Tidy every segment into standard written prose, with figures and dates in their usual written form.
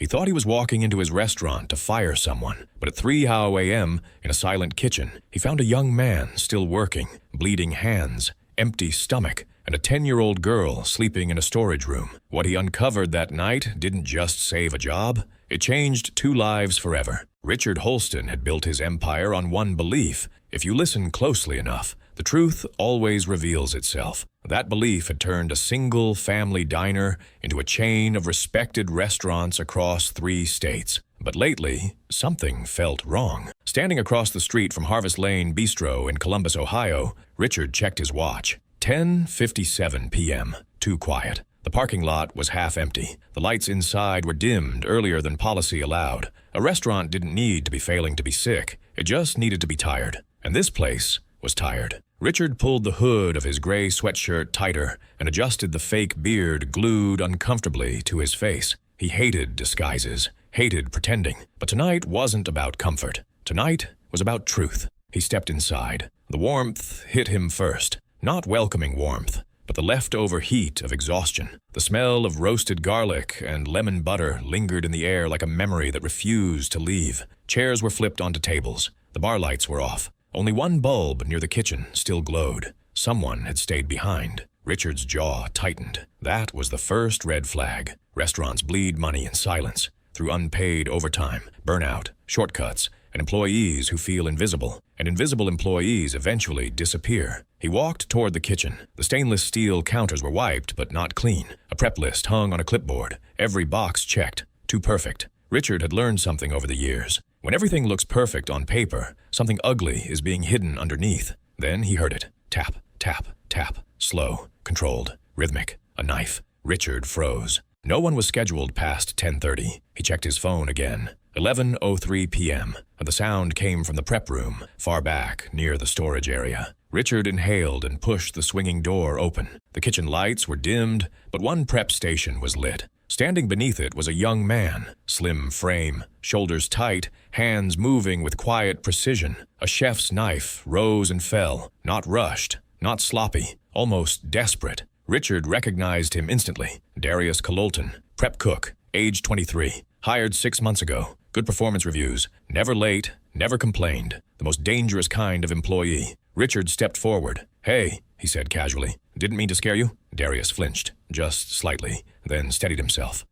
He thought he was walking into his restaurant to fire someone, but at 3 a.m., in a silent kitchen, he found a young man still working, bleeding hands, empty stomach, and a 10-year-old girl sleeping in a storage room. What he uncovered that night didn't just save a job, it changed 2 lives forever. Richard Holston had built his empire on one belief: if you listen closely enough, the truth always reveals itself. That belief had turned a single family diner into a chain of respected restaurants across 3 states. But lately, something felt wrong. Standing across the street from Harvest Lane Bistro in Columbus, Ohio, Richard checked his watch. 10:57 p.m. Too quiet. The parking lot was half empty. The lights inside were dimmed earlier than policy allowed. A restaurant didn't need to be failing to be sick. It just needed to be tired. And this place was tired. Richard pulled the hood of his gray sweatshirt tighter and adjusted the fake beard glued uncomfortably to his face. He hated disguises, hated pretending. But tonight wasn't about comfort. Tonight was about truth. He stepped inside. The warmth hit him first. Not welcoming warmth, but the leftover heat of exhaustion. The smell of roasted garlic and lemon butter lingered in the air like a memory that refused to leave. Chairs were flipped onto tables. The bar lights were off. Only one bulb near the kitchen still glowed. Someone had stayed behind. Richard's jaw tightened. That was the first red flag. Restaurants bleed money in silence, through unpaid overtime, burnout, shortcuts, and employees who feel invisible. And invisible employees eventually disappear. He walked toward the kitchen. The stainless steel counters were wiped, but not clean. A prep list hung on a clipboard. Every box checked. Too perfect. Richard had learned something over the years. When everything looks perfect on paper, something ugly is being hidden underneath. Then he heard it. Tap, tap, tap. Slow, controlled, rhythmic. A knife. Richard froze. No one was scheduled past 10:30. He checked his phone again. 11:03 p.m. The sound came from the prep room, far back, near the storage area. Richard inhaled and pushed the swinging door open. The kitchen lights were dimmed, but one prep station was lit. Standing beneath it was a young man, slim frame, shoulders tight, hands moving with quiet precision. A chef's knife rose and fell, not rushed, not sloppy, almost desperate. Richard recognized him instantly. Darius Cololton, prep cook, age 23, hired 6 months ago. Good performance reviews, never late, never complained. The most dangerous kind of employee. Richard stepped forward. "Hey," he said casually. "Didn't mean to scare you?" Darius flinched, just slightly, then steadied himself.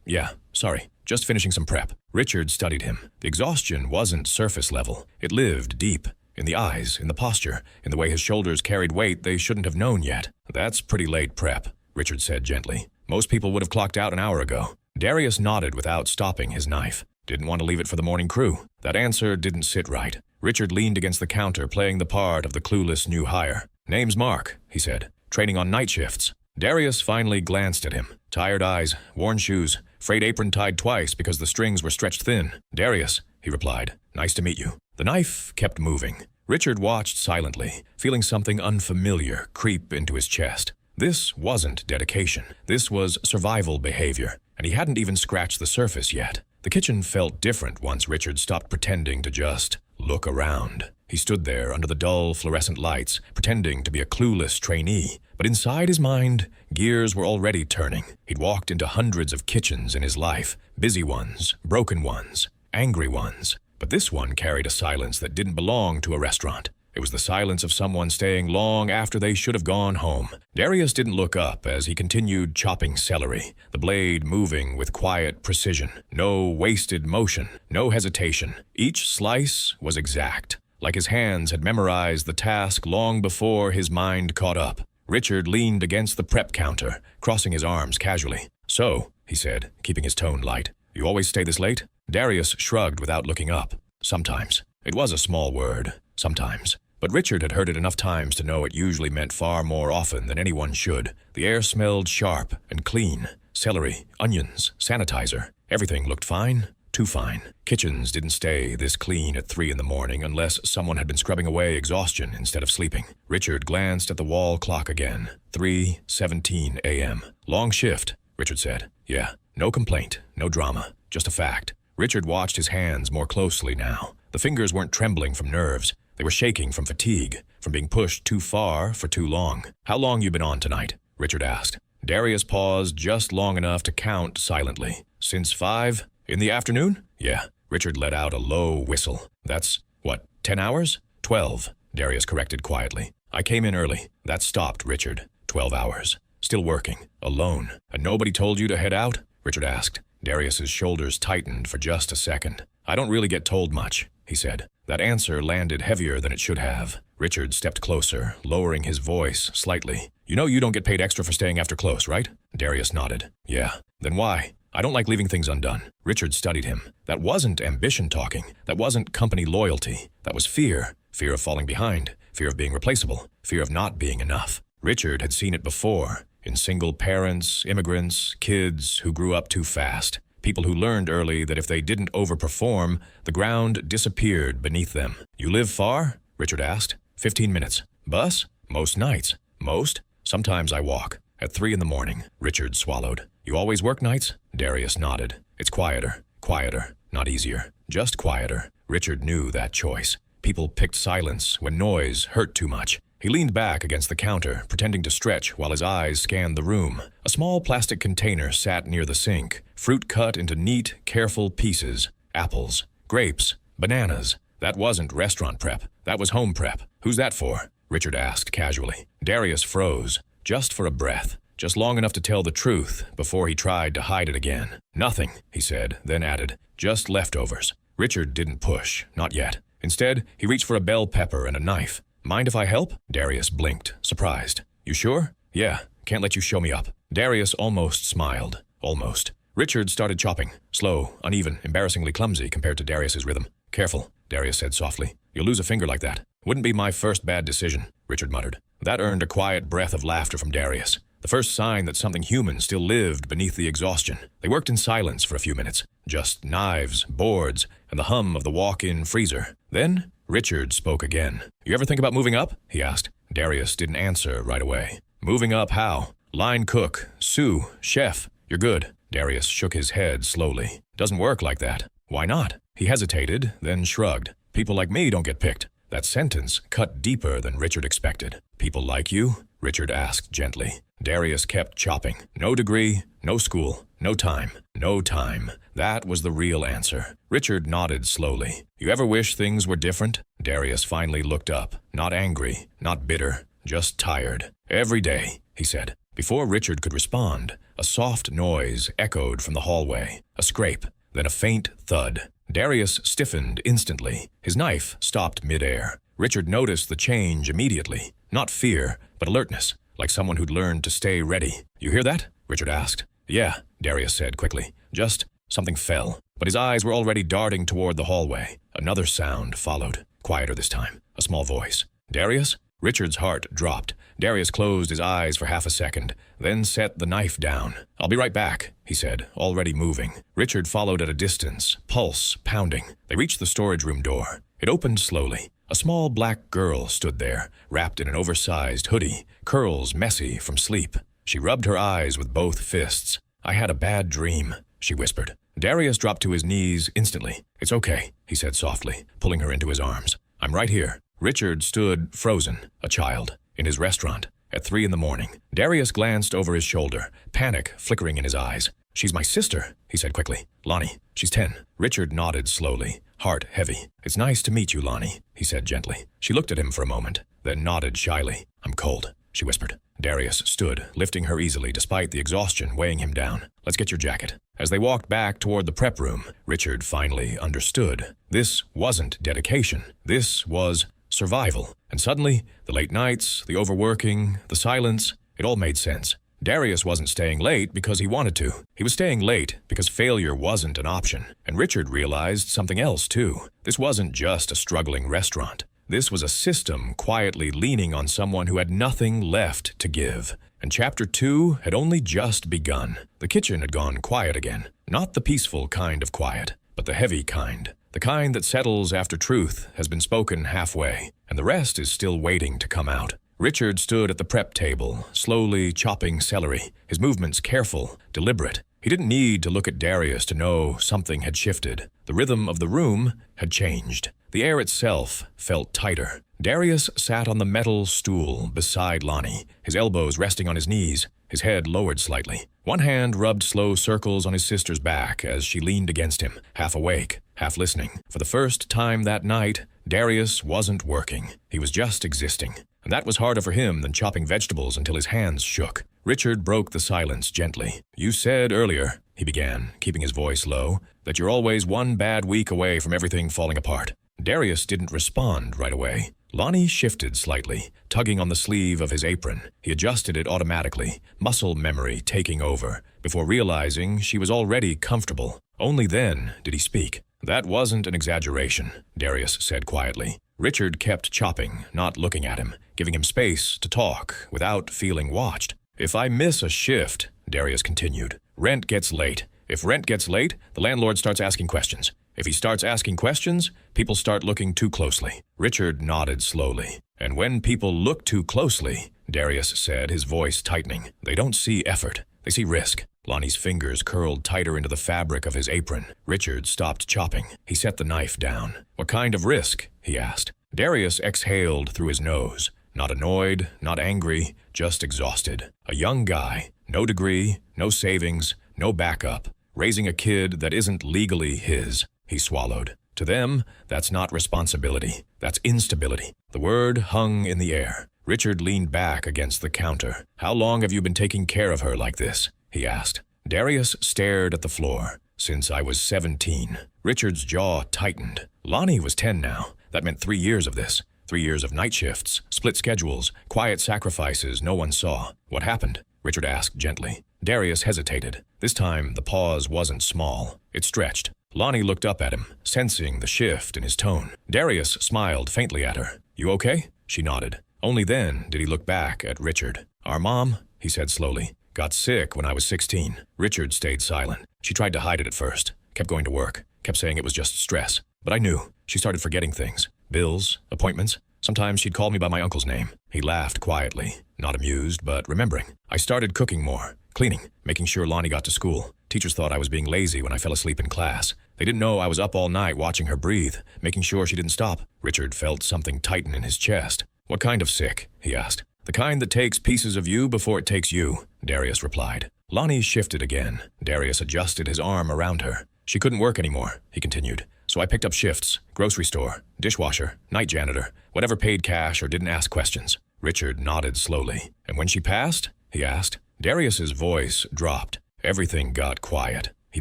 Yeah, sorry. Just finishing some prep." Richard studied him. The exhaustion wasn't surface level. It lived deep. In the eyes, in the posture, in the way his shoulders carried weight they shouldn't have known yet. "That's pretty late prep," Richard said gently. "Most people would have clocked out an hour ago." Darius nodded without stopping his knife. Didn't want to leave it for the morning crew. That answer didn't sit right. Richard leaned against the counter, playing the part of the clueless new hire. "Name's Mark," he said. "Training on night shifts." Darius finally glanced at him. Tired eyes, worn shoes, frayed apron tied twice because the strings were stretched thin. "Darius," he replied. "Nice to meet you." The knife kept moving. Richard watched silently, feeling something unfamiliar creep into his chest. This wasn't dedication. This was survival behavior, and he hadn't even scratched the surface yet. The kitchen felt different once Richard stopped pretending to just look around. He stood there under the dull fluorescent lights, pretending to be a clueless trainee. But inside his mind, gears were already turning. He'd walked into hundreds of kitchens in his life, busy ones, broken ones, angry ones. But this one carried a silence that didn't belong to a restaurant. It was the silence of someone staying long after they should have gone home. Darius didn't look up as he continued chopping celery, the blade moving with quiet precision. No wasted motion, no hesitation. Each slice was exact, like his hands had memorized the task long before his mind caught up. Richard leaned against the prep counter, crossing his arms casually. "So," he said, keeping his tone light, "you always stay this late?" Darius shrugged without looking up. "Sometimes." It was a small word, sometimes. But Richard had heard it enough times to know it usually meant far more often than anyone should. The air smelled sharp and clean. Celery, onions, sanitizer. Everything looked fine. Too fine. Kitchens didn't stay this clean at 3 in the morning unless someone had been scrubbing away exhaustion instead of sleeping. Richard glanced at the wall clock again. 3:17 a.m. "Long shift," Richard said. "Yeah, no complaint, no drama, just a fact." Richard watched his hands more closely now. The fingers weren't trembling from nerves. They were shaking from fatigue, from being pushed too far for too long. "How long you been on tonight?" Richard asked. Darius paused just long enough to count silently. Since 5 in the afternoon? Yeah. Richard let out a low whistle. That's, what, 10 hours? 12, Darius corrected quietly. I came in early. That stopped Richard. 12 hours. Still working. Alone. And nobody told you to head out? Richard asked. Darius's shoulders tightened for just a second. I don't really get told much, he said. That answer landed heavier than it should have. Richard stepped closer, lowering his voice slightly. You know you don't get paid extra for staying after close, right? Darius nodded. Yeah. Then why? I don't like leaving things undone. Richard studied him. That wasn't ambition talking. That wasn't company loyalty. That was fear. Fear of falling behind. Fear of being replaceable. Fear of not being enough. Richard had seen it before. In single parents, immigrants, kids who grew up too fast. People who learned early that if they didn't overperform, the ground disappeared beneath them. You live far? Richard asked. 15 minutes. Bus? Most nights. Most? Sometimes I walk. At 3 in the morning. Richard swallowed. You always work nights? Darius nodded. It's quieter. Quieter. Not easier. Just quieter. Richard knew that choice. People picked silence when noise hurt too much. He leaned back against the counter, pretending to stretch while his eyes scanned the room. A small plastic container sat near the sink, fruit cut into neat, careful pieces. Apples, grapes, bananas. That wasn't restaurant prep. That was home prep. Who's that for? Richard asked casually. Darius froze, just for a breath, just long enough to tell the truth before he tried to hide it again. Nothing, he said, then added, just leftovers. Richard didn't push, not yet. Instead, he reached for a bell pepper and a knife. Mind if I help? Darius blinked, surprised. You sure? Yeah, can't let you show me up. Darius almost smiled. Almost. Richard started chopping. Slow, uneven, embarrassingly clumsy compared to Darius's rhythm. Careful, Darius said softly. You'll lose a finger like that. Wouldn't be my first bad decision, Richard muttered. That earned a quiet breath of laughter from Darius. The first sign that something human still lived beneath the exhaustion. They worked in silence for a few minutes. Just knives, boards, and the hum of the walk-in freezer. Then, Richard spoke again. You ever think about moving up? He asked. Darius didn't answer right away. Moving up how? Line cook, sous, chef. You're good. Darius shook his head slowly. Doesn't work like that. Why not? He hesitated, then shrugged. People like me don't get picked. That sentence cut deeper than Richard expected. People like you? Richard asked gently. Darius kept chopping. No degree, no school, no time. No time. That was the real answer. Richard nodded slowly. You ever wish things were different? Darius finally looked up. Not angry, not bitter, just tired. Every day, he said. Before Richard could respond, a soft noise echoed from the hallway. A scrape, then a faint thud. Darius stiffened instantly. His knife stopped midair. Richard noticed the change immediately. Not fear, but alertness, like someone who'd learned to stay ready. You hear that? Richard asked. Yeah, Darius said quickly. Just something fell. But his eyes were already darting toward the hallway. Another sound followed, quieter this time. A small voice. Darius? Richard's heart dropped. Darius closed his eyes for half a second, then set the knife down. I'll be right back, he said, already moving. Richard followed at a distance, pulse pounding. They reached the storage room door. It opened slowly. A small black girl stood there, wrapped in an oversized hoodie, curls messy from sleep. She rubbed her eyes with both fists. I had a bad dream, she whispered. Darius dropped to his knees instantly. It's okay, he said softly, pulling her into his arms. I'm right here. Richard stood frozen, a child, in his restaurant, at 3 in the morning. Darius glanced over his shoulder, panic flickering in his eyes. She's my sister, he said quickly. Lonnie, she's 10. Richard nodded slowly, heart heavy. It's nice to meet you, Lonnie, he said gently. She looked at him for a moment, then nodded shyly. I'm cold, she whispered. Darius stood, lifting her easily despite the exhaustion weighing him down. Let's get your jacket. As they walked back toward the prep room, Richard finally understood. This wasn't dedication. This was survival. And suddenly, the late nights, the overworking, the silence, it all made sense. Darius wasn't staying late because he wanted to. He was staying late because failure wasn't an option. And Richard realized something else, too. This wasn't just a struggling restaurant. This was a system quietly leaning on someone who had nothing left to give. And Chapter 2 had only just begun. The kitchen had gone quiet again. Not the peaceful kind of quiet, but the heavy kind. The kind that settles after truth has been spoken halfway, and the rest is still waiting to come out. Richard stood at the prep table, slowly chopping celery, his movements careful, deliberate. He didn't need to look at Darius to know something had shifted. The rhythm of the room had changed. The air itself felt tighter. Darius sat on the metal stool beside Lonnie, his elbows resting on his knees, his head lowered slightly. One hand rubbed slow circles on his sister's back as she leaned against him, half awake, half listening. For the first time that night, Darius wasn't working. He was just existing. And that was harder for him than chopping vegetables until his hands shook. Richard broke the silence gently. "You said earlier," he began, keeping his voice low, "that you're always one bad week away from everything falling apart." Darius didn't respond right away. Lonnie shifted slightly, tugging on the sleeve of his apron. He adjusted it automatically, muscle memory taking over, before realizing she was already comfortable. Only then did he speak. "That wasn't an exaggeration," Darius said quietly. Richard kept chopping, not looking at him, giving him space to talk without feeling watched. "If I miss a shift," Darius continued, "rent gets late. If rent gets late, the landlord starts asking questions. If he starts asking questions, people start looking too closely." Richard nodded slowly. "And when people look too closely," Darius said, his voice tightening, "they don't see effort. They see risk." Lonnie's fingers curled tighter into the fabric of his apron. Richard stopped chopping. He set the knife down. "What kind of risk?" he asked. Darius exhaled through his nose. Not annoyed, not angry, just exhausted. A young guy, no degree, no savings, no backup, raising a kid that isn't legally his. He swallowed. To them, that's not responsibility. That's instability. The word hung in the air. Richard leaned back against the counter. "How long have you been taking care of her like this?" he asked. Darius stared at the floor. "Since I was 17. Richard's jaw tightened. Lonnie was 10 now. That meant 3 years of this. 3 years of night shifts, split schedules, quiet sacrifices no one saw. "What happened?" Richard asked gently. Darius hesitated. This time, the pause wasn't small. It stretched. Lonnie looked up at him, sensing the shift in his tone. Darius smiled faintly at her. "You okay?" She nodded. Only then did he look back at Richard. "Our mom," he said slowly, "got sick when I was 16. Richard stayed silent. She tried to hide it at first. Kept going to work. Kept saying it was just stress. But I knew. She started forgetting things. Bills, appointments. Sometimes she'd call me by my uncle's name." He laughed quietly, not amused, but remembering. "I started cooking more, cleaning, making sure Lonnie got to school. Teachers thought I was being lazy when I fell asleep in class. They didn't know I was up all night watching her breathe, making sure she didn't stop." Richard felt something tighten in his chest. "What kind of sick?" he asked. "The kind that takes pieces of you before it takes you," Darius replied. Lonnie shifted again. Darius adjusted his arm around her. "She couldn't work anymore," he continued. "So I picked up shifts, grocery store, dishwasher, night janitor, whatever paid cash or didn't ask questions." Richard nodded slowly. "And when she passed?" he asked. Darius's voice dropped. Everything got quiet. He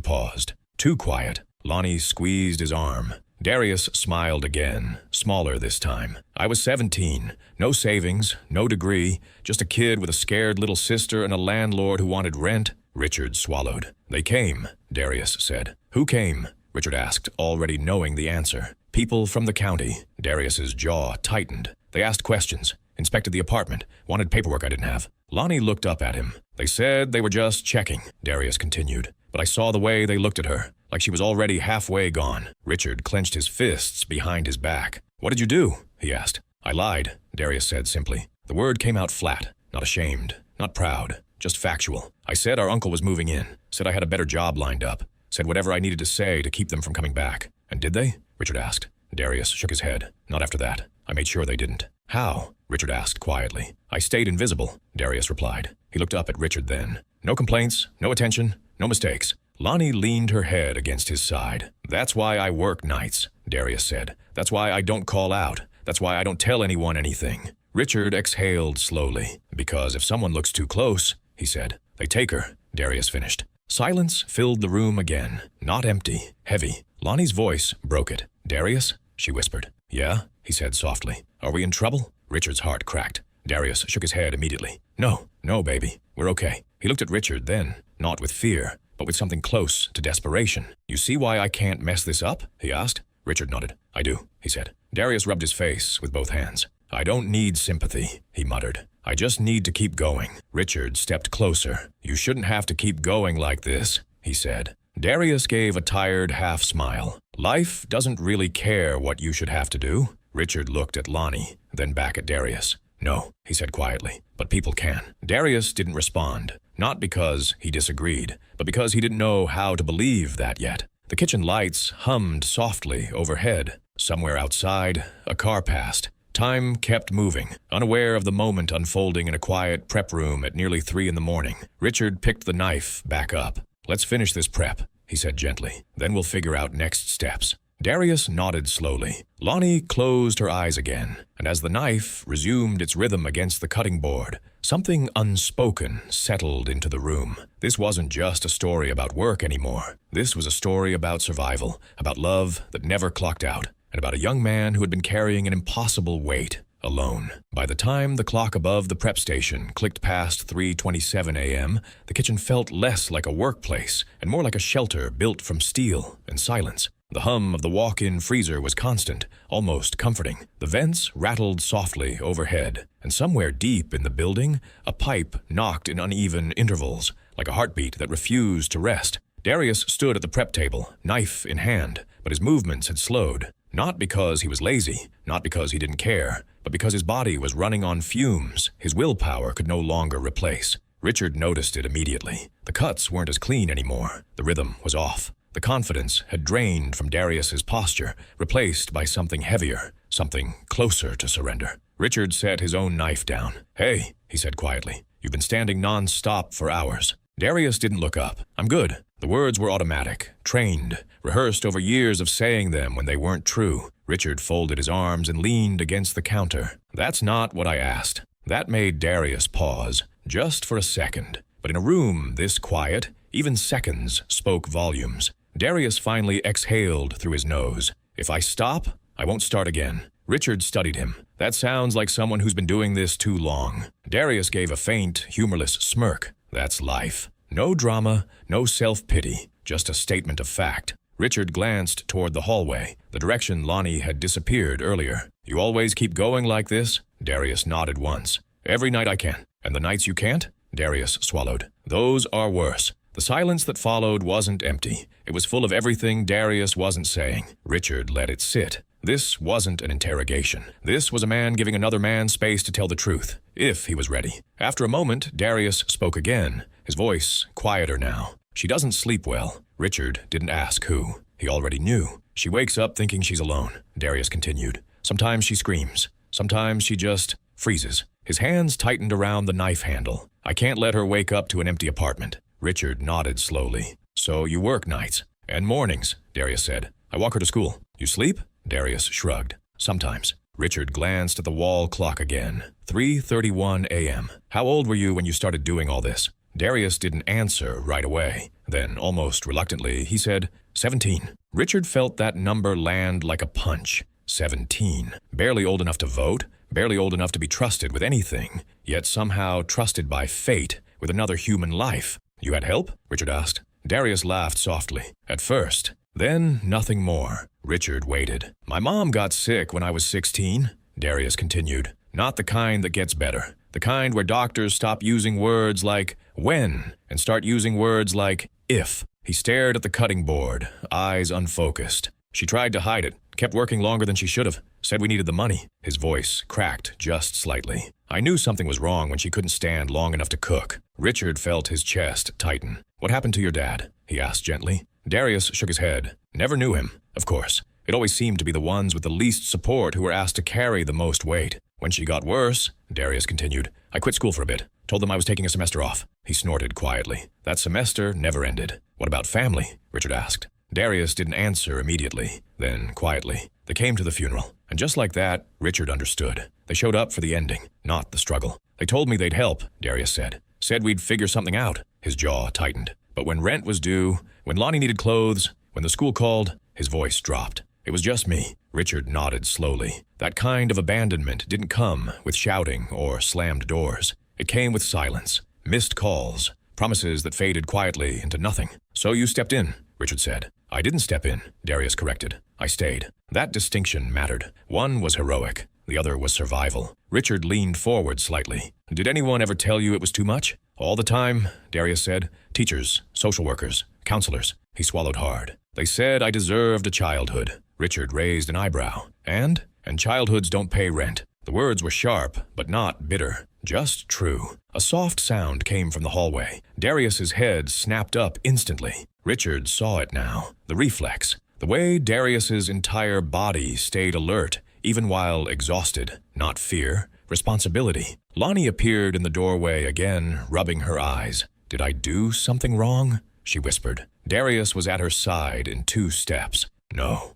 paused. Too quiet. Lonnie squeezed his arm. Darius smiled again, smaller this time. "I was 17. No savings, no degree, just a kid with a scared little sister and a landlord who wanted rent." Richard swallowed. "They came," Darius said. "Who came?" Richard asked, already knowing the answer. "People from the county." Darius's jaw tightened. "They asked questions, inspected the apartment, wanted paperwork I didn't have." Lonnie looked up at him. "They said they were just checking," Darius continued. "But I saw the way they looked at her, like she was already halfway gone." Richard clenched his fists behind his back. "What did you do?" he asked. "I lied," Darius said simply. The word came out flat, not ashamed, not proud, just factual. "I said our uncle was moving in, said I had a better job lined up, said whatever I needed to say to keep them from coming back." "And did they?" Richard asked. Darius shook his head. "Not after that. I made sure they didn't." "How?" Richard asked quietly. "I stayed invisible," Darius replied. He looked up at Richard then. "No complaints, no attention, no mistakes." Lonnie leaned her head against his side. "That's why I work nights," Darius said. "That's why I don't call out. That's why I don't tell anyone anything." Richard exhaled slowly. "Because if someone looks too close," he said, "they take her," Darius finished. Silence filled the room again. Not empty, heavy. Lonnie's voice broke it. "Darius?" she whispered. "Yeah?" he said softly. "Are we in trouble?" Richard's heart cracked. Darius shook his head immediately. No, baby. We're okay." He looked at Richard then, not with fear, but with something close to desperation. "You see why I can't mess this up?" he asked. Richard nodded. "I do," he said. Darius rubbed his face with both hands. "I don't need sympathy," he muttered. "I just need to keep going." Richard stepped closer. "You shouldn't have to keep going like this," he said. Darius gave a tired half smile. "Life doesn't really care what you should have to do." Richard looked at Lonnie, then back at Darius. "No," he said quietly, "but people can." Darius didn't respond, not because he disagreed, but because he didn't know how to believe that yet. The kitchen lights hummed softly overhead. Somewhere outside, a car passed. Time kept moving, unaware of the moment unfolding in a quiet prep room at nearly 3 in the morning. Richard picked the knife back up. "Let's finish this prep," he said gently. "Then we'll figure out next steps." Darius nodded slowly. Lonnie closed her eyes again, and as the knife resumed its rhythm against the cutting board, something unspoken settled into the room. This wasn't just a story about work anymore. This was a story about survival, about love that never clocked out, and about a young man who had been carrying an impossible weight alone. By the time the clock above the prep station clicked past 3:27 a.m., the kitchen felt less like a workplace and more like a shelter built from steel and silence. The hum of the walk-in freezer was constant, almost comforting. The vents rattled softly overhead, and somewhere deep in the building, a pipe knocked in uneven intervals, like a heartbeat that refused to rest. Darius stood at the prep table, knife in hand, but his movements had slowed. Not because he was lazy, not because he didn't care, but because his body was running on fumes his willpower could no longer replace. Richard noticed it immediately. The cuts weren't as clean anymore. The rhythm was off. The confidence had drained from Darius's posture, replaced by something heavier, something closer to surrender. Richard set his own knife down. "Hey," he said quietly, "you've been standing non-stop for hours." Darius didn't look up. "I'm good." The words were automatic, trained, rehearsed over years of saying them when they weren't true. Richard folded his arms and leaned against the counter. "That's not what I asked." That made Darius pause, just for a second. But in a room this quiet, even seconds spoke volumes. Darius finally exhaled through his nose. "If I stop, I won't start again." Richard studied him. "That sounds like someone who's been doing this too long." Darius gave a faint, humorless smirk. "That's life. No drama, no self-pity, just a statement of fact." Richard glanced toward the hallway, the direction Lonnie had disappeared earlier. "You always keep going like this?" Darius nodded once. "Every night I can. And the nights you can't?" Darius swallowed. "Those are worse." The silence that followed wasn't empty. It was full of everything Darius wasn't saying. Richard let it sit. This wasn't an interrogation. This was a man giving another man space to tell the truth, if he was ready. After a moment, Darius spoke again, his voice quieter now. "She doesn't sleep well." Richard didn't ask who. He already knew. "She wakes up thinking she's alone," Darius continued. "Sometimes she screams. Sometimes she just freezes." His hands tightened around the knife handle. "I can't let her wake up to an empty apartment." Richard nodded slowly. "So you work nights?" "And mornings," Darius said. "I walk her to school." "You sleep?" Darius shrugged. "Sometimes." Richard glanced at the wall clock again. 3:31 a.m. "How old were you when you started doing all this?" Darius didn't answer right away. Then, almost reluctantly, he said, 17. Richard felt that number land like a punch. 17. Barely old enough to vote, barely old enough to be trusted with anything, yet somehow trusted by fate with another human life. "You had help?" Richard asked. Darius laughed softly. "At first. Then nothing more." Richard waited. "My mom got sick when I was 16, Darius continued. "Not the kind that gets better. The kind where doctors stop using words like when and start using words like if." He stared at the cutting board, eyes unfocused. "She tried to hide it, kept working longer than she should have, said we needed the money." His voice cracked just slightly. "I knew something was wrong when she couldn't stand long enough to cook." Richard felt his chest tighten. "What happened to your dad?" he asked gently. Darius shook his head. "Never knew him, of course. It always seemed to be the ones with the least support who were asked to carry the most weight. When she got worse," Darius continued, "I quit school for a bit. Told them I was taking a semester off." He snorted quietly. That semester never ended. "What about family?" Richard asked. Darius didn't answer immediately. Then, quietly, they came to the funeral. And just like that, Richard understood. They showed up for the ending, not the struggle. "They told me they'd help," Darius said. "Said we'd figure something out." His jaw tightened. "But when rent was due, when Lonnie needed clothes, when the school called," his voice dropped. "It was just me." Richard nodded slowly. That kind of abandonment didn't come with shouting or slammed doors. It came with silence, missed calls, promises that faded quietly into nothing. "So you stepped in," Richard said. "I didn't step in," Darius corrected. "I stayed." That distinction mattered. One was heroic. The other was survival. Richard leaned forward slightly. "Did anyone ever tell you it was too much?" "All the time," Darius said. "Teachers, social workers, counselors." He swallowed hard. "They said I deserved a childhood." Richard raised an eyebrow. And childhoods don't pay rent." The words were sharp, but not bitter. Just true. A soft sound came from the hallway. Darius's head snapped up instantly. Richard saw it now. The reflex. The way Darius's entire body stayed alert, even while exhausted. Not fear, responsibility. Lonnie appeared in the doorway again, rubbing her eyes. "Did I do something wrong?" she whispered. Darius was at her side in 2 steps. No,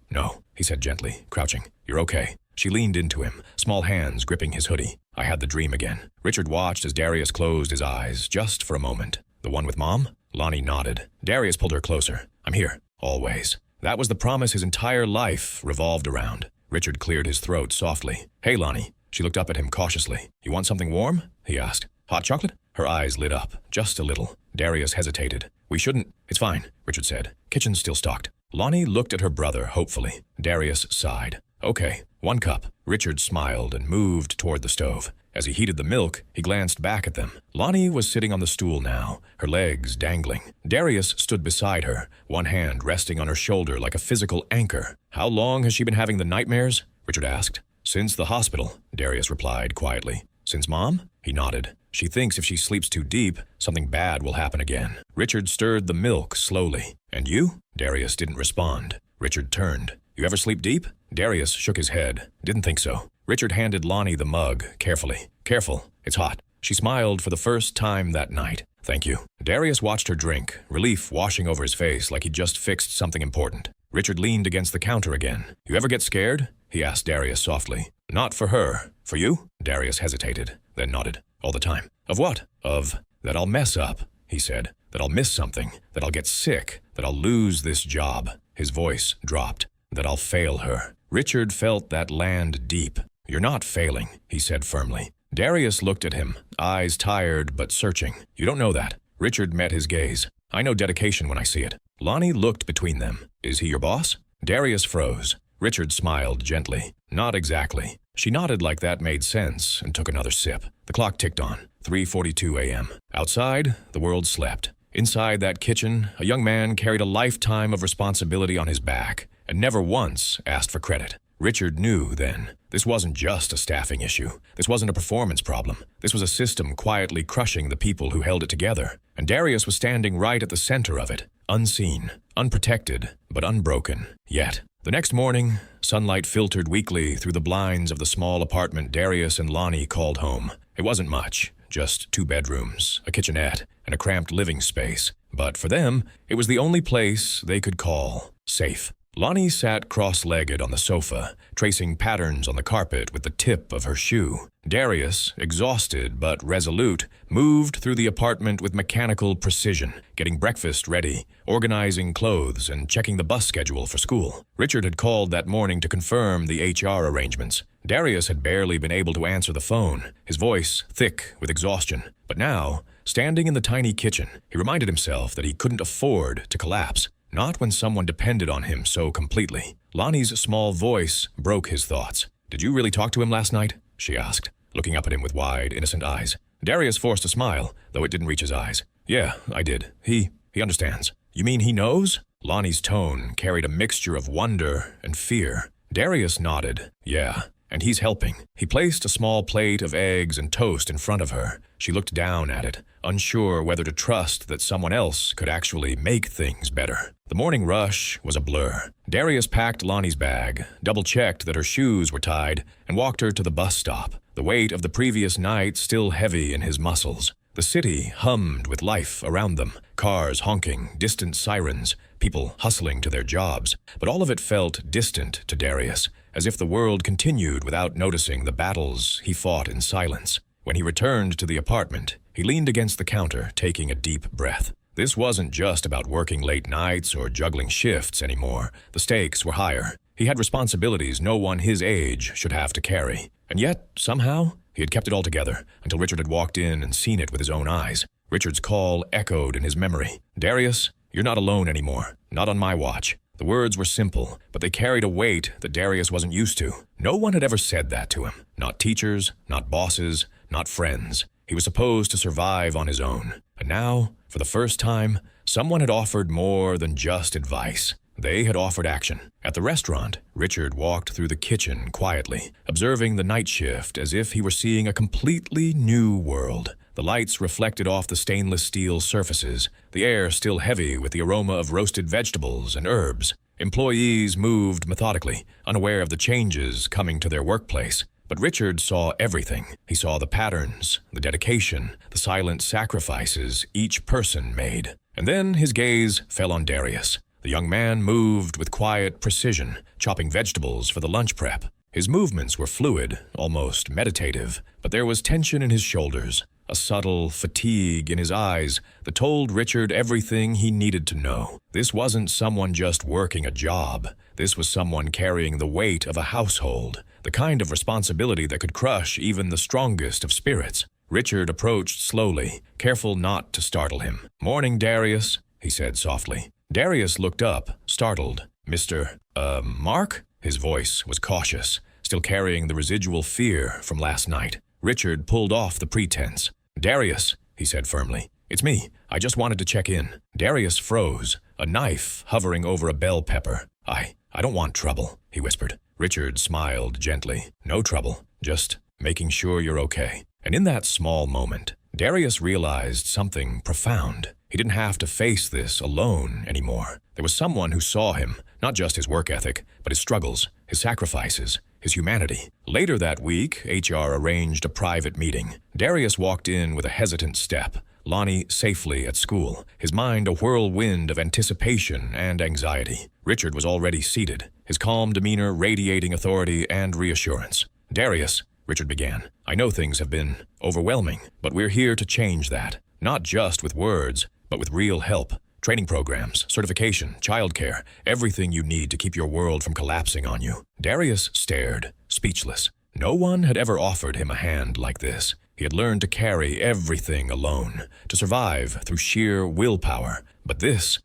he said gently, crouching. "You're okay." She leaned into him, small hands gripping his hoodie. "I had the dream again." Richard watched as Darius closed his eyes, just for a moment. "The one with Mom?" Lonnie nodded. Darius pulled her closer. "I'm here, always." That was the promise his entire life revolved around. Richard cleared his throat softly. "Hey, Lonnie." She looked up at him cautiously. "You want something warm?" he asked. "Hot chocolate?" Her eyes lit up, just a little. Darius hesitated. "We shouldn't." "It's fine," Richard said. "Kitchen's still stocked." Lonnie looked at her brother hopefully. Darius sighed. "Okay, 1 cup." Richard smiled and moved toward the stove. As he heated the milk, he glanced back at them. Lonnie was sitting on the stool now, her legs dangling. Darius stood beside her, one hand resting on her shoulder like a physical anchor. "How long has she been having the nightmares?" Richard asked. "Since the hospital," Darius replied quietly. "Since Mom?" He nodded. "She thinks if she sleeps too deep, something bad will happen again." Richard stirred the milk slowly. "And you?" Darius didn't respond. Richard turned. "You ever sleep deep?" Darius shook his head. "Didn't think so." Richard handed Lonnie the mug, carefully. "Careful, it's hot." She smiled for the first time that night. "Thank you." Darius watched her drink, relief washing over his face like he'd just fixed something important. Richard leaned against the counter again. "You ever get scared?" he asked Darius softly. "Not for her. For you?" Darius hesitated, then nodded. "All the time." "Of what?" "Of that I'll mess up," he said. "That I'll miss something. That I'll get sick. That I'll lose this job." His voice dropped. "That I'll fail her." Richard felt that land deep. "You're not failing," he said firmly. Darius looked at him, eyes tired but searching. "You don't know that." Richard met his gaze. "I know dedication when I see it." Lonnie looked between them. "Is he your boss?" Darius froze. Richard smiled gently. "Not exactly." She nodded like that made sense and took another sip. The clock ticked on. 3:42 a.m. Outside, the world slept. Inside that kitchen, a young man carried a lifetime of responsibility on his back and never once asked for credit. Richard knew then. This wasn't just a staffing issue. This wasn't a performance problem. This was a system quietly crushing the people who held it together. And Darius was standing right at the center of it, unseen, unprotected, but unbroken. Yet, the next morning, sunlight filtered weakly through the blinds of the small apartment Darius and Lonnie called home. It wasn't much, just 2 bedrooms, a kitchenette, and a cramped living space. But for them, it was the only place they could call safe. Lonnie sat cross-legged on the sofa, tracing patterns on the carpet with the tip of her shoe. Darius, exhausted but resolute, moved through the apartment with mechanical precision, getting breakfast ready, organizing clothes, and checking the bus schedule for school. Richard had called that morning to confirm the HR arrangements. Darius had barely been able to answer the phone, his voice thick with exhaustion. But now, standing in the tiny kitchen, he reminded himself that he couldn't afford to collapse. Not when someone depended on him so completely. Lonnie's small voice broke his thoughts. "Did you really talk to him last night?" she asked, looking up at him with wide, innocent eyes. Darius forced a smile, though it didn't reach his eyes. "Yeah, I did. He understands." "You mean he knows?" Lonnie's tone carried a mixture of wonder and fear. Darius nodded. "Yeah, and he's helping." He placed a small plate of eggs and toast in front of her. She looked down at it, unsure whether to trust that someone else could actually make things better. The morning rush was a blur. Darius packed Lonnie's bag, double-checked that her shoes were tied, and walked her to the bus stop, the weight of the previous night still heavy in his muscles. The city hummed with life around them, cars honking, distant sirens, people hustling to their jobs. But all of it felt distant to Darius, as if the world continued without noticing the battles he fought in silence. When he returned to the apartment, he leaned against the counter, taking a deep breath. This wasn't just about working late nights or juggling shifts anymore. The stakes were higher. He had responsibilities no one his age should have to carry. And yet, somehow, he had kept it all together until Richard had walked in and seen it with his own eyes. Richard's call echoed in his memory. "Darius, you're not alone anymore. Not on my watch." The words were simple, but they carried a weight that Darius wasn't used to. No one had ever said that to him. Not teachers, not bosses, not friends. He was supposed to survive on his own. And now, for the first time, someone had offered more than just advice. They had offered action. At the restaurant, Richard walked through the kitchen quietly, observing the night shift as if he were seeing a completely new world. The lights reflected off the stainless steel surfaces, the air still heavy with the aroma of roasted vegetables and herbs. Employees moved methodically, unaware of the changes coming to their workplace. But Richard saw everything. He saw the patterns, the dedication, the silent sacrifices each person made. And then his gaze fell on Darius. The young man moved with quiet precision, chopping vegetables for the lunch prep. His movements were fluid, almost meditative, but there was tension in his shoulders, a subtle fatigue in his eyes that told Richard everything he needed to know. This wasn't someone just working a job. This was someone carrying the weight of a household, the kind of responsibility that could crush even the strongest of spirits. Richard approached slowly, careful not to startle him. "Morning, Darius," he said softly. Darius looked up, startled. "Mr. Mark?" His voice was cautious, still carrying the residual fear from last night. Richard pulled off the pretense. "Darius," he said firmly. "It's me. I just wanted to check in." Darius froze, a knife hovering over a bell pepper. I don't want trouble," he whispered. Richard smiled gently. "No trouble, just making sure you're okay." And in that small moment, Darius realized something profound. He didn't have to face this alone anymore. There was someone who saw him, not just his work ethic, but his struggles, his sacrifices, his humanity. Later that week, HR arranged a private meeting. Darius walked in with a hesitant step, Lonnie safely at school, his mind a whirlwind of anticipation and anxiety. Richard was already seated, his calm demeanor radiating authority and reassurance. "Darius," Richard began, "I know things have been overwhelming, but we're here to change that. Not just with words, but with real help. Training programs, certification, childcare, everything you need to keep your world from collapsing on you." Darius stared, speechless. No one had ever offered him a hand like this. He had learned to carry everything alone, to survive through sheer willpower. But this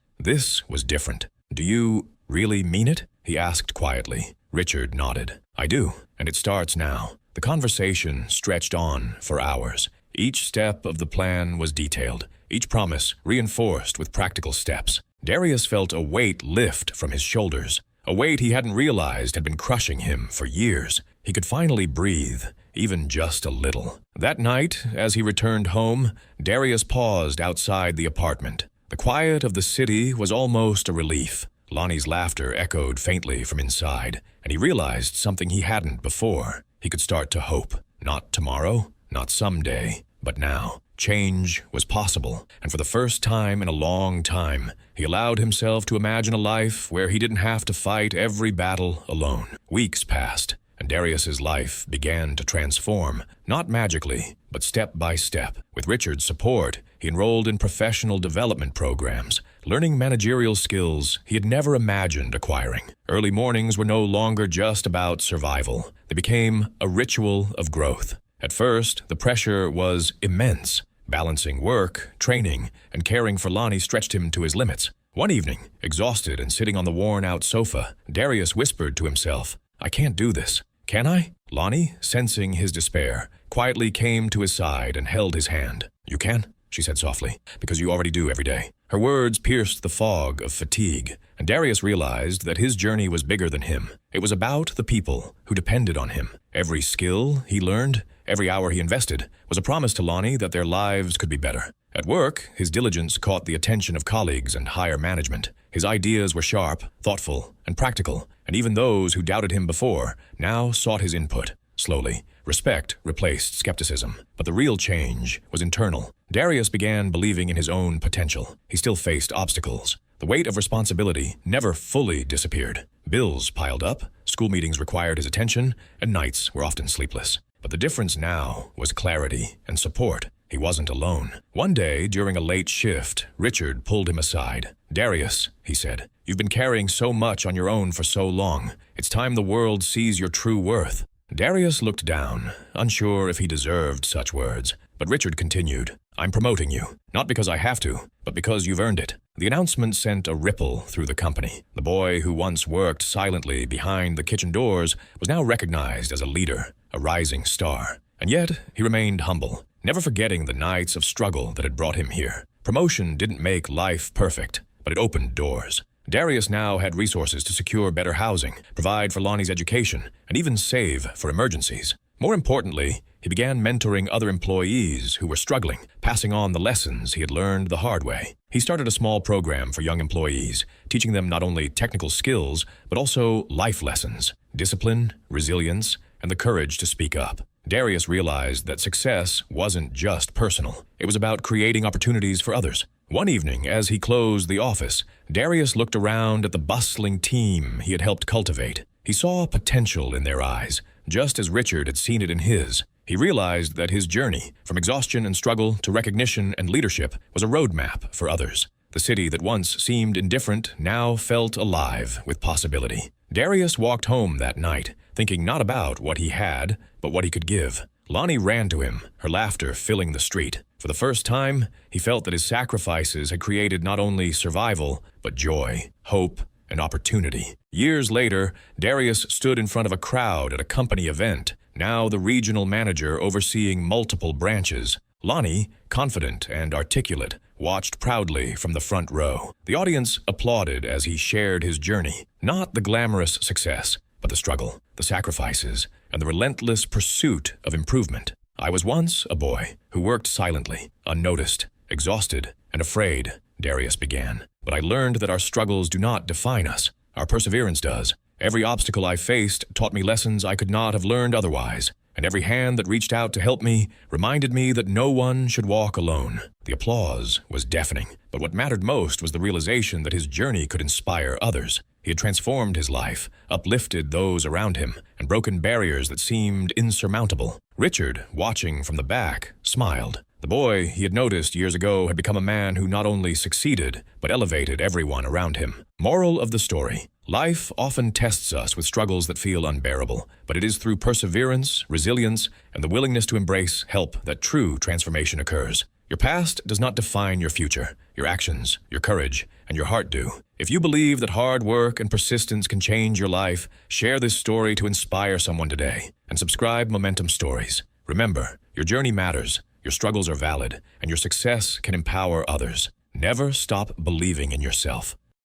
was different. "Do you really mean it?" he asked quietly. Richard nodded. "I do, and it starts now." The conversation stretched on for hours. Each step of the plan was detailed, each promise reinforced with practical steps. Darius felt a weight lift from his shoulders, a weight he hadn't realized had been crushing him for years. He could finally breathe, even just a little. That night, as he returned home, Darius paused outside the apartment. The quiet of the city was almost a relief. Lonnie's laughter echoed faintly from inside, and he realized something he hadn't before. He could start to hope. Not tomorrow, not someday, but now. Change was possible, and for the first time in a long time, he allowed himself to imagine a life where he didn't have to fight every battle alone. Weeks passed, and Darius's life began to transform, not magically, but step by step. With Richard's support, he enrolled in professional development programs, learning managerial skills he had never imagined acquiring. Early mornings were no longer just about survival. They became a ritual of growth. At first, the pressure was immense. Balancing work, training, and caring for Lonnie stretched him to his limits. One evening, exhausted and sitting on the worn-out sofa, Darius whispered to himself, "I can't do this. Can I?" Lonnie, sensing his despair, quietly came to his side and held his hand. "You can," she said softly, "because you already do every day." Her words pierced the fog of fatigue, and Darius realized that his journey was bigger than him. It was about the people who depended on him. Every skill he learned, every hour he invested, was a promise to Lonnie that their lives could be better. At work, his diligence caught the attention of colleagues and higher management. His ideas were sharp, thoughtful, and practical, and even those who doubted him before now sought his input. Slowly, respect replaced skepticism, but the real change was internal. Darius began believing in his own potential. He still faced obstacles. The weight of responsibility never fully disappeared. Bills piled up, school meetings required his attention, and nights were often sleepless. But the difference now was clarity and support. He wasn't alone. One day, during a late shift, Richard pulled him aside. "Darius," he said, "you've been carrying so much on your own for so long. It's time the world sees your true worth." Darius looked down, unsure if he deserved such words. But Richard continued, "I'm promoting you, not because I have to, but because you've earned it." The announcement sent a ripple through the company. The boy who once worked silently behind the kitchen doors was now recognized as a leader, a rising star. And yet, he remained humble, never forgetting the nights of struggle that had brought him here. Promotion didn't make life perfect, but it opened doors. Darius now had resources to secure better housing, provide for Lonnie's education, and even save for emergencies. More importantly, he began mentoring other employees who were struggling, passing on the lessons he had learned the hard way. He started a small program for young employees, teaching them not only technical skills, but also life lessons, discipline, resilience, and the courage to speak up. Darius realized that success wasn't just personal. It was about creating opportunities for others. One evening, as he closed the office, Darius looked around at the bustling team he had helped cultivate. He saw potential in their eyes, just as Richard had seen it in his. He realized that his journey, from exhaustion and struggle to recognition and leadership, was a roadmap for others. The city that once seemed indifferent now felt alive with possibility. Darius walked home that night, thinking not about what he had, but what he could give. Lonnie ran to him, her laughter filling the street. For the first time, he felt that his sacrifices had created not only survival, but joy, hope, and opportunity. Years later, Darius stood in front of a crowd at a company event, now the regional manager overseeing multiple branches. Lonnie, confident and articulate, watched proudly from the front row. The audience applauded as he shared his journey, not the glamorous success, but the struggle, the sacrifices, and the relentless pursuit of improvement. I was once a boy who worked silently, unnoticed, exhausted, and afraid, Darius began. But I learned that our struggles do not define us. Our perseverance does. Every obstacle I faced taught me lessons I could not have learned otherwise, and every hand that reached out to help me reminded me that no one should walk alone. The applause was deafening, but what mattered most was the realization that his journey could inspire others. He had transformed his life, uplifted those around him, and broken barriers that seemed insurmountable. Richard, watching from the back, smiled. The boy he had noticed years ago had become a man who not only succeeded, but elevated everyone around him. Moral of the story: life often tests us with struggles that feel unbearable, but it is through perseverance, resilience, and the willingness to embrace help that true transformation occurs. Your past does not define your future. Your actions, your courage, and your heart do. If you believe that hard work and persistence can change your life, share this story to inspire someone today, and subscribe Momentum Stories. Remember, your journey matters, your struggles are valid, and your success can empower others. Never stop believing in yourself.